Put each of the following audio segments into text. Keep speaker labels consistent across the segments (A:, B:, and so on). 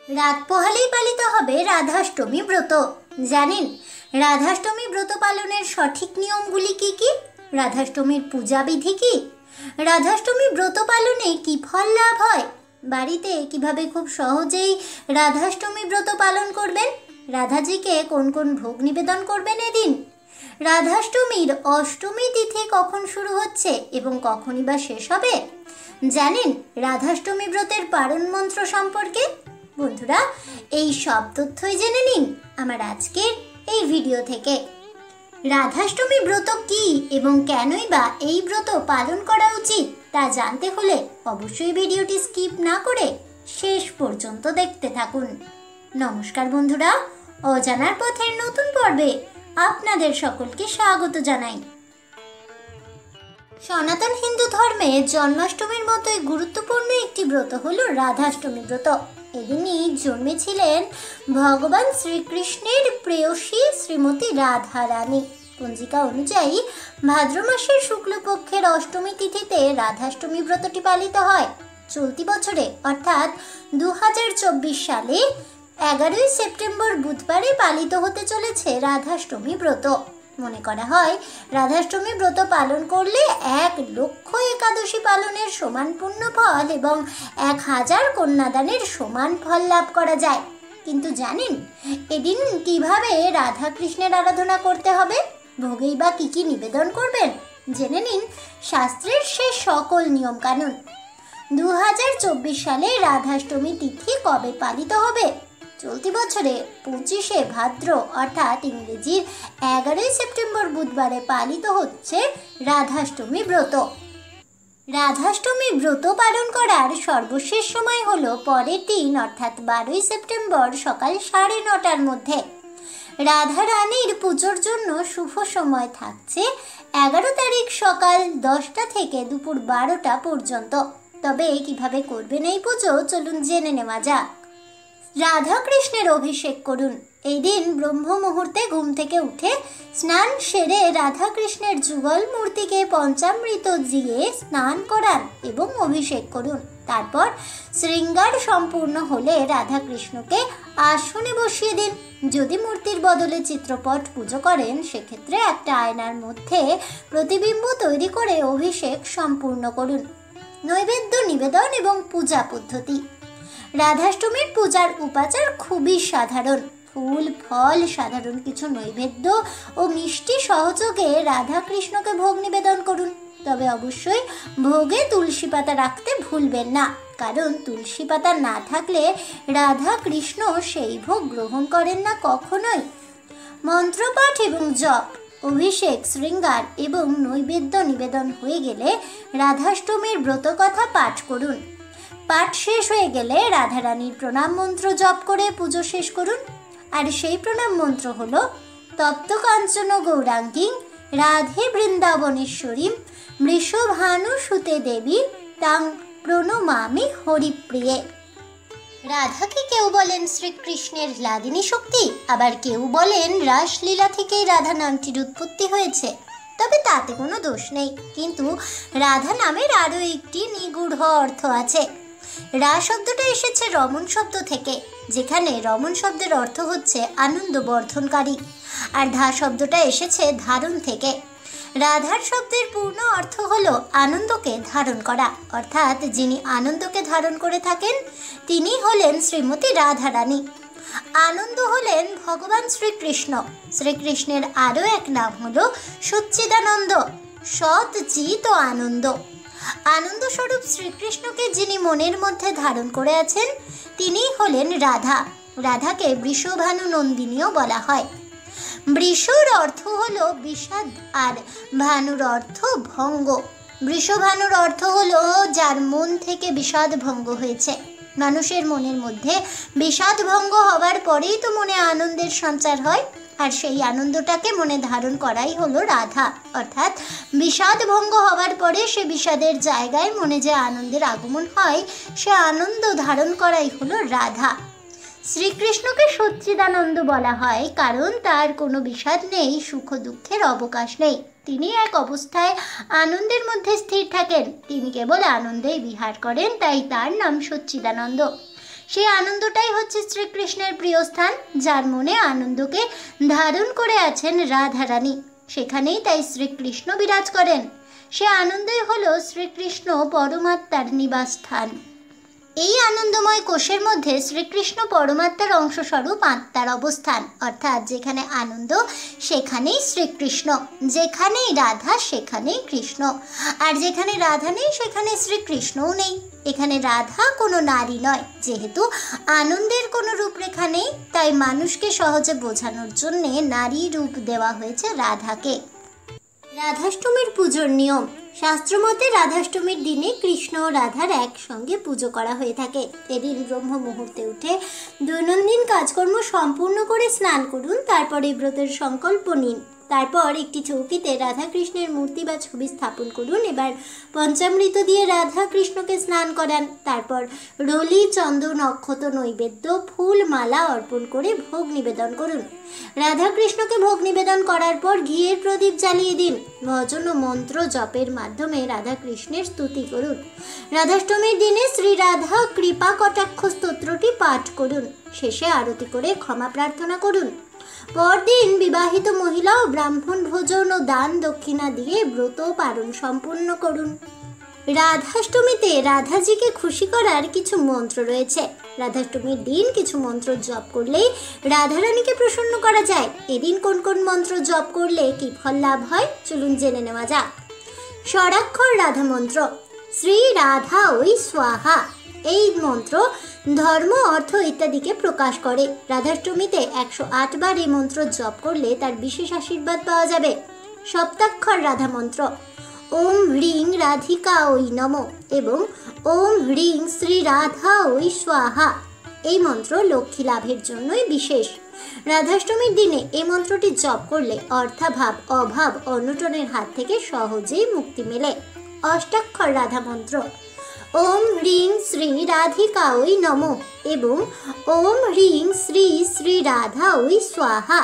A: রাত পোহালেই পালিত হবে রাধাষ্টমী ব্রত। জানেন রাধাষ্টমী ব্রত পালনের সঠিক নিয়মগুলি কি কি? রাধাষ্টমীর পূজাবিধি কি? রাধাষ্টমী ব্রত পালনে কি ফল লাভ হয়? বাড়িতে কিভাবে খুব সহজেই রাধাষ্টমী ব্রত পালন করবেন? রাধাজিকে কোন কোন ভোগ নিবেদন করবেন এদিন? রাধাষ্টমীর অষ্টমী তিথি কখন শুরু হচ্ছে এবং কখনই বা শেষ হবে? জানেন রাধাষ্টমী ব্রতের পারণ মন্ত্র সম্পর্কে? বন্ধুরা, এই সব তথ্যই জেনে নিন আমার আজকের এই ভিডিও থেকে। রাধাষ্টমী ব্রত কি এবং কেনই বা এই ব্রত পালন করা উচিত তা জানতে হলে অবশ্যই ভিডিওটি স্কিপ না করে শেষ পর্যন্ত দেখতে থাকুন। নমস্কার বন্ধুরা, অজানার পথের নতুন পর্বে আপনাদের সকলকে স্বাগত জানাই। সনাতন হিন্দু ধর্মে জন্মাষ্টমীর মতোই গুরুত্বপূর্ণ একটি ব্রত হলো রাধাষ্টমী ব্রত। এদিনই জন্মেছিলেন ভগবান শ্রীকৃষ্ণের প্রেয়সী শ্রীমতী রাধা রানী। পঞ্জিকা অনুযায়ী ভাদ্র মাসের শুক্লপক্ষের অষ্টমী তিথিতে রাধাষ্টমী ব্রতটি পালিত হয়। চলতি বছরে অর্থাৎ 2024 সালে 11ই সেপ্টেম্বর বুধবারে পালিত হতে চলেছে রাধাষ্টমী ব্রত। মনে করা হয় রাধাষ্টমী ব্রত পালন করলে 1 লক্ষ একাদশী পালনের সমান পুণ্য ফল এবং 1000 কন্যাদানের সমান ফল লাভ করা যায়। কিন্তু জানেন এদিন কিভাবে রাধা কৃষ্ণের আরাধনা করতে হবে? ভোগেই বা কি কি নিবেদন করবেন? জেনে নিন শাস্ত্রের সে সকল নিয়ম কানুন। 2024 সালে রাধাষ্টমী তিথি কবে পালিত হবে? চলতি বছরে 25শে ভাদ্র অর্থাৎ ইংরেজির 11ই সেপ্টেম্বর বুধবারে পালিত হচ্ছে রাধাষ্টমী ব্রত। রাধাষ্টমী ব্রত পালন করার সর্বশেষ সময় হলো পরের দিন অর্থাৎ 12ই সেপ্টেম্বর সকাল 9:30টার মধ্যে। রাধা রানীর পুজোর জন্য শুভ সময় থাকছে 11 তারিখ সকাল 10টা থেকে দুপুর 12টা পর্যন্ত। তবে কিভাবে করবেন এই পুজো চলুন জেনে নেওয়া যাক। রাধা কৃষ্ণের অভিষেক করুন। এই দিন ব্রহ্ম মুহূর্তে ঘুম থেকে উঠে স্নান সেরে রাধা কৃষ্ণের যুগল মূর্তিকে পঞ্চামৃত দিয়ে স্নান করান এবং অভিষেক করুন। তারপর শৃঙ্গার সম্পূর্ণ হলে রাধা কৃষ্ণকে আসনে বসিয়ে দিন। যদি মূর্তির বদলে চিত্রপট পুজো করেন সেক্ষেত্রে একটা আয়নার মধ্যে প্রতিবিম্ব তৈরি করে অভিষেক সম্পূর্ণ করুন। নৈবেদ্য নিবেদন এবং পূজা পদ্ধতি। রাধাষ্টমীর পূজার উপাচার খুবই সাধারণ। ফুল ফল সাধারণ কিছু নৈবেদ্য ও মিষ্টি সহযোগে রাধা কৃষ্ণকে ভোগ নিবেদন করুন। তবে অবশ্যই ভোগে তুলসী পাতা রাখতে ভুলবেন না, কারণ তুলসী পাতা না থাকলে রাধা কৃষ্ণ সেই ভোগ গ্রহণ করেন না কখনোই। মন্ত্রপাঠ এবং জপ, অভিষেক, শৃঙ্গার এবং নৈবেদ্য নিবেদন হয়ে গেলে রাধাষ্টমীর ব্রতকথা পাঠ করুন। পাঠ শেষ হয়ে গেলে রাধারানীর প্রণাম মন্ত্র জপ করে পুজো শেষ করুন। আর সেই প্রণাম মন্ত্র হলো তপ্ত কাঞ্চন গৌরাঙ্গী রাধে বৃন্দাবনেশ্বরী মৃষভানু সুতে দেবী তাং প্রণমামি হরিপ্রিয়ে। রাধাকে কেউ বলেন শ্রীকৃষ্ণের লাদিনী শক্তি, আবার কেউ বলেন রাসলীলা থেকেই রাধা নামটির উৎপত্তি হয়েছে। তবে তাতে কোনো দোষ নেই, কিন্তু রাধা নামের আরও একটি নিগূঢ় অর্থ আছে। রা শব্দটা এসেছে রমণ শব্দ থেকে, যেখানে রমণ শব্দের অর্থ হচ্ছে আনন্দ বর্ধনকারী, আর ধা শব্দটা এসেছে ধারণ থেকে। রাধার শব্দের পূর্ণ অর্থ হলো আনন্দকে ধারণ করা, অর্থাৎ যিনি আনন্দকে ধারণ করে থাকেন তিনি হলেন শ্রীমতী রাধা রানী। আনন্দ হলেন ভগবান শ্রীকৃষ্ণ। শ্রীকৃষ্ণের আরও এক নাম হলো সচ্চিদানন্দ, সৎ চিত ও আনন্দ। আনন্দ স্বরূপ শ্রীকৃষ্ণকে যিনি মনের মধ্যে ধারণ করে আছেন তিনি হলেন রাধা। রাধাকে বৃষভানু নন্দিনীও বলা হয়। বৃষর অর্থ হলো বিষাদ আর ভানুর অর্থ ভঙ্গ। বৃষভানুর অর্থ হলো যার মন থেকে বিষাদ ভঙ্গ হয়েছে। মানুষের মনের মধ্যে বিষাদ ভঙ্গ হওয়ার পরেই তো মনে আনন্দের সঞ্চার হয়, আর সেই আনন্দটাকে মনে ধারণ করাই হলো রাধা। অর্থাৎ বিষাদ ভঙ্গ হওয়ার পরে সে বিষাদের জায়গায় মনে যে আনন্দের আগমন হয় সে আনন্দ ধারণ করাই হলো রাধা। শ্রীকৃষ্ণকে সচ্চিদানন্দ বলা হয় কারণ তার কোনো বিষাদ নেই, সুখ দুঃখের অবকাশ নেই। তিনি এক অবস্থায় আনন্দের মধ্যে স্থির থাকেন, তিনি কেবল আনন্দেই বিহার করেন, তাই তার নাম সচ্চিদানন্দ। সেই আনন্দটাই হচ্ছে শ্রীকৃষ্ণের প্রিয় স্থান, যার মনে আনন্দকে ধারণ করে আছেন রাধারানী। সেখানেই তাই শ্রীকৃষ্ণ বিরাজ করেন। সে আনন্দই হলো শ্রীকৃষ্ণ পরমাত্মার নিবাস স্থান। এই আনন্দময় কোষের মধ্যে শ্রীকৃষ্ণ পরমাত্মার অংশস্বরূপ আত্মার অবস্থান, অর্থাৎ যেখানে আনন্দ সেখানেই শ্রীকৃষ্ণ, যেখানেই রাধা সেখানেই কৃষ্ণ, আর যেখানে রাধা নেই সেখানে শ্রীকৃষ্ণও নেই। এখানে রাধা কোনো নারী নয়, যেহেতু আনন্দের কোনো রূপরেখা নেই, তাই মানুষকে সহজে বোঝানোর জন্যে নারী রূপ দেওয়া হয়েছে রাধাকে। রাধাষ্টমীর পুজোর নিয়ম। শাস্ত্রমতে রাধাষ্টমীর দিনে কৃষ্ণ ও রাধার একসঙ্গে পুজো করা হয়ে থাকে। এদিন ব্রহ্ম মুহূর্তে উঠে দৈনন্দিন কাজকর্ম সম্পূর্ণ করে স্নান করুন, তারপর এই ব্রতের সংকল্প নিন। তারপর একটি চৌকিতে রাধা কৃষ্ণের মূর্তি বা ছবি স্থাপন করুন। এবার পঞ্চামৃত দিয়ে রাধা কৃষ্ণকে স্নান করান। তারপর রলি, চন্দন, অক্ষত, নৈবেদ্য, ফুল, মালা অর্পণ করে ভোগ নিবেদন করুন। রাধা কৃষ্ণকে ভোগ নিবেদন করার পর ঘিয়ের প্রদীপ জ্বালিয়ে দিন। ভজন ও মন্ত্র জপের মাধ্যমে রাধা কৃষ্ণের স্তুতি করুন। রাধাষ্টমীর দিনে শ্রী রাধা কৃপা কটাক্ষ স্তোত্রটি পাঠ করুন। শেষে আরতি করে ক্ষমা প্রার্থনা করুন। পরদিন বিবাহিত মহিলা ও ব্রাহ্মণ ভোজন ও দান দক্ষিণা দিয়ে ব্রত পালন সম্পূর্ণ করুন। রাধাষ্টমীতে রাধাজিকে খুশি করার কিছু মন্ত্র রয়েছে। রাধাষ্টমীর দিন কিছু মন্ত্র জপ করলেই রাধারানীকে প্রসন্ন করা যায়। এদিন কোন কোন মন্ত্র জপ করলে কি ফল লাভ হয়, চলুন জেনে নেওয়া যাক। ষড়াক্ষর রাধা মন্ত্র। শ্রী রাধা ওই স্বাহা। এই মন্ত্র ধর্ম, অর্থ ইত্যাদিকে প্রকাশ করে। রাধাষ্টমীতে 108 বার এই মন্ত্র জপ করলে তার বিশেষ আশীর্বাদ পাওয়া যাবে। সপ্তাক্ষর রাধা মন্ত্র। ওম হ্রিং রাধিকা ওই নমঃ এবং ওম হ্রিং শ্রী রাধা ওই স্বাহা। এই মন্ত্র লক্ষ্মী লাভের জন্যই বিশেষ। রাধাষ্টমীর দিনে এই মন্ত্রটি জপ করলে অর্থাভাব, অভাব, অনটনের হাত থেকে সহজেই মুক্তি মেলে। অষ্টাক্ষর রাধা মন্ত্র। ওম হ্রিং শ্রী রাধিকা ওই নমঃ এবং ওম হ্রিং শ্রী শ্রী রাধা ওই স্বাহা।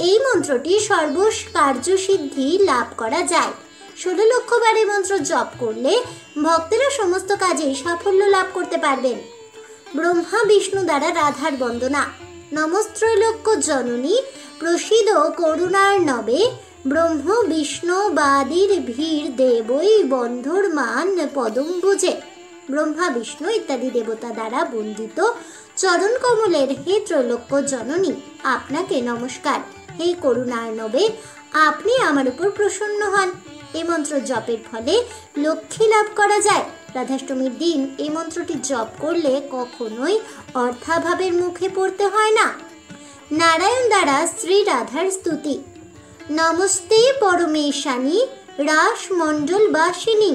A: এই মন্ত্রটি সর্বকার্যসিদ্ধি লাভ করা যায়। 16 লক্ষ বার এই মন্ত্র জপ করলে ভক্তেরা সমস্ত কাজেই সাফল্য লাভ করতে পারবেন। ব্রহ্মা বিষ্ণু দ্বারা রাধার বন্দনা। নমস্ত্রৈলোক্য জননী প্রসিদ করুণার নবে ব্রহ্ম বিষ্ণু বাদির ভীর দেবই বন্ধুর মান পদম্বুজে। ব্রহ্মা বিষ্ণু ইত্যাদি দেবতা দ্বারা বন্দিত চরণ কমলের হে ত্রৈলোক্য জননী, আপনাকে নমস্কার। হে করুণার নবে, আপনি আমার উপর প্রসন্ন হন। এই মন্ত্র জপের ফলে লক্ষ্মী লাভ করা যায়। রাধাষ্টমীর দিন এই মন্ত্রটি জপ করলে কখনোই অর্থাভাবের মুখে পড়তে হয় না। নারায়ণ দ্বারা শ্রী রাধার স্তুতি। নমস্তে পরমেশানী রাস মণ্ডল বাসিনী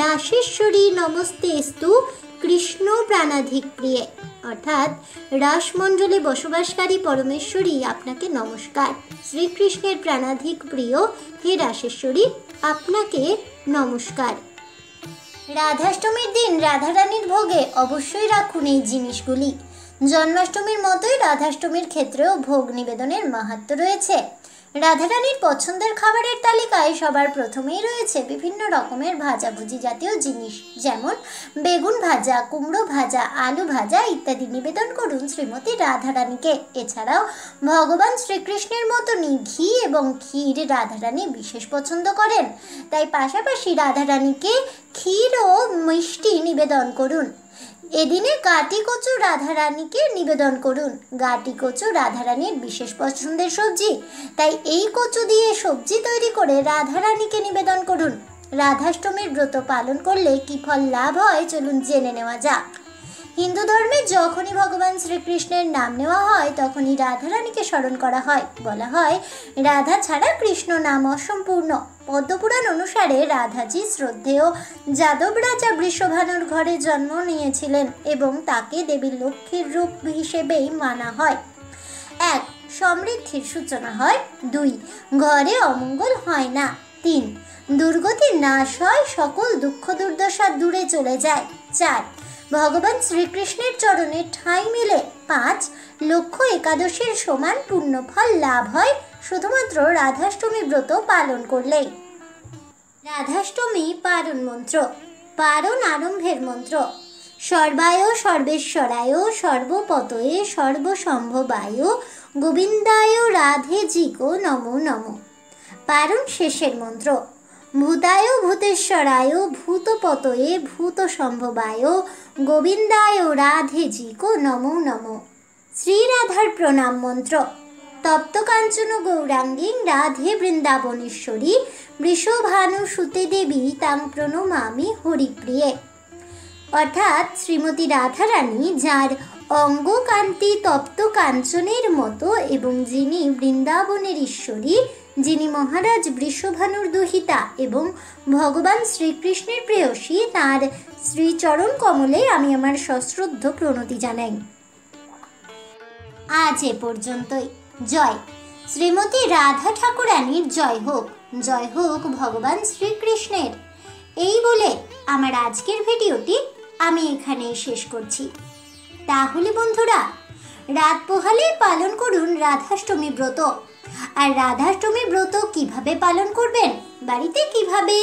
A: রাসেশ্বরী নমস্তেস্তু কৃষ্ণ প্রাণাধিক প্রিয়ে। অর্থাৎ রাসমণ্ডলে বসবাসকারী পরমেশ্বরী, আপনাকে নমস্কার। শ্রীকৃষ্ণের প্রাণাধিক প্রিয় হে রাসেশ্বরী, আপনাকে নমস্কার। রাধাষ্টমীর দিন রাধারানীর ভোগে অবশ্যই রাখুন এই জিনিসগুলি। জন্মাষ্টমীর মতোই রাধাষ্টমীর ক্ষেত্রেও ভোগ নিবেদনের মাহাত্ম্য রয়েছে। রাধারানীর পছন্দের খাবারের তালিকায় সবার প্রথমেই রয়েছে বিভিন্ন রকমের ভাজাভুজি জাতীয় জিনিস, যেমন বেগুন ভাজা, কুমড়ো ভাজা, আলু ভাজা ইত্যাদি নিবেদন করুন শ্রীমতী রাধারানীকে। এছাড়াও ভগবান শ্রীকৃষ্ণের মতনই ঘি এবং ক্ষীর রাধারানী বিশেষ পছন্দ করেন, তাই পাশাপাশি রাধারানীকে ক্ষীর ও মিষ্টি নিবেদন করুন। এদিনে গাটি কচু রাধারানীকে নিবেদন করুন। গাটি কচু রাধারানীর বিশেষ পছন্দের সবজি, তাই এই কচু দিয়ে সবজি তৈরি করে রাধারানীকে নিবেদন করুন। রাধাষ্টমীর ব্রত পালন করলে কি ফল লাভ হয়, চলুন জেনে নেওয়া যাক। হিন্দু ধর্মে যখনই ভগবান শ্রীকৃষ্ণের নাম নেওয়া হয় তখনই রাধারানীকে স্মরণ করা হয়। বলা হয় রাধা ছাড়া কৃষ্ণ নাম অসম্পূর্ণ। পদ্মপুরাণ অনুসারে রাধাজি শ্রদ্ধেয় যাদব রাজা বৃষভানুর ঘরে জন্ম নিয়েছিলেন এবং তাকে দেবী লক্ষ্মীর রূপ হিসেবেই মানা হয়। 1. সমৃদ্ধির সূচনা হয়। 2. ঘরে অমঙ্গল হয় না। 3. দুর্গতির নাশ হয়, সকল দুঃখ দুর্দশা দূরে চলে যায়। 4. ভগবান শ্রীকৃষ্ণের চরণে ঠাঁই মেলে। 5. লক্ষ্য একাদশীর সমান পুণ্যফল লাভ হয় শুধুমাত্র রাধাষ্টমী ব্রত পালন করলেই। রাধাষ্টমী পারণ মন্ত্র। পারণ আরম্ভের মন্ত্র। সর্বায় সর্বেশ্বরায় সর্বপতয়ে সর্বসম্ভবায় গোবিন্দায় রাধে জিগো নমো নমো। পারুন শেষের মন্ত্র। ভূতায় ভূতেশ্বরায় ভূতপতয়ে ভূতসম্ভবায় গোবিন্দায় রাধে জিগো নমো নমো। শ্রী রাধার প্রণাম মন্ত্র। তপ্ত কাঞ্চন গৌরাঙ্গী রাধে বৃন্দাবনেশ্বরী বৃষভানু সুতে দেবী তাং প্রণমামি হরিপ্রিয়ে। অর্থাৎ শ্রীমতী রাধারানী, যার অঙ্গকান্তি তপ্ত কাঞ্চনের মতো এবং যিনি বৃন্দাবনের ঈশ্বরী, যিনি মহারাজ বৃষভানুর দুহিতা এবং ভগবান শ্রীকৃষ্ণের প্রেয়সী, তাঁর শ্রীচরণ কমলে আমি আমার সশ্রদ্ধ প্রণতি জানাই। আজ এ পর্যন্তই। জয় শ্রীমতী রাধা ঠাকুরানীর জয় হোক, জয় হোক ভগবান শ্রীকৃষ্ণের। এই বলে আমার আজকের ভিডিওটি আমি এখানেই শেষ করছি। তাহলে বন্ধুরা, রাত পোহালে পালন করুন রাধাষ্টমী ব্রত। আর রাধাষ্টমী ব্রত কিভাবে পালন করবেন, বাড়িতে কিভাবে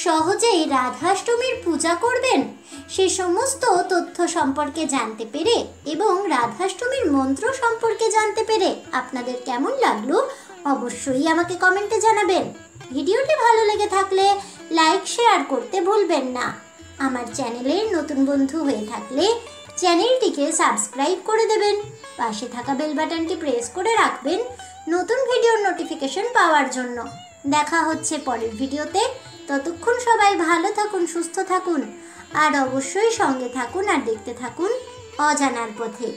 A: সহজেই রাধাষ্টমীর পূজা করবেন, সে সমস্ত তথ্য সম্পর্কে জানতে পেরে এবং রাধাষ্টমীর মন্ত্র সম্পর্কে জানতে পেরে আপনাদের কেমন লাগলো অবশ্যই আমাকে কমেন্টে জানাবেন। ভিডিওটি ভালো লেগে থাকলে লাইক শেয়ার করতে ভুলবেন না। আমার চ্যানেলের নতুন বন্ধু হয়ে থাকলে চ্যানেলটিকে সাবস্ক্রাইব করে দেবেন, পাশে থাকা বেল বাটনটি প্রেস করে রাখবেন নতুন ভিডিওর নোটিফিকেশন পাওয়ার জন্য। দেখা হচ্ছে পরের ভিডিওতে। ততক্ষণ সবাই ভালো থাকুন, সুস্থ থাকুন আর অবশ্যই সঙ্গে থাকুন আর দেখতে থাকুন অজানার পথে।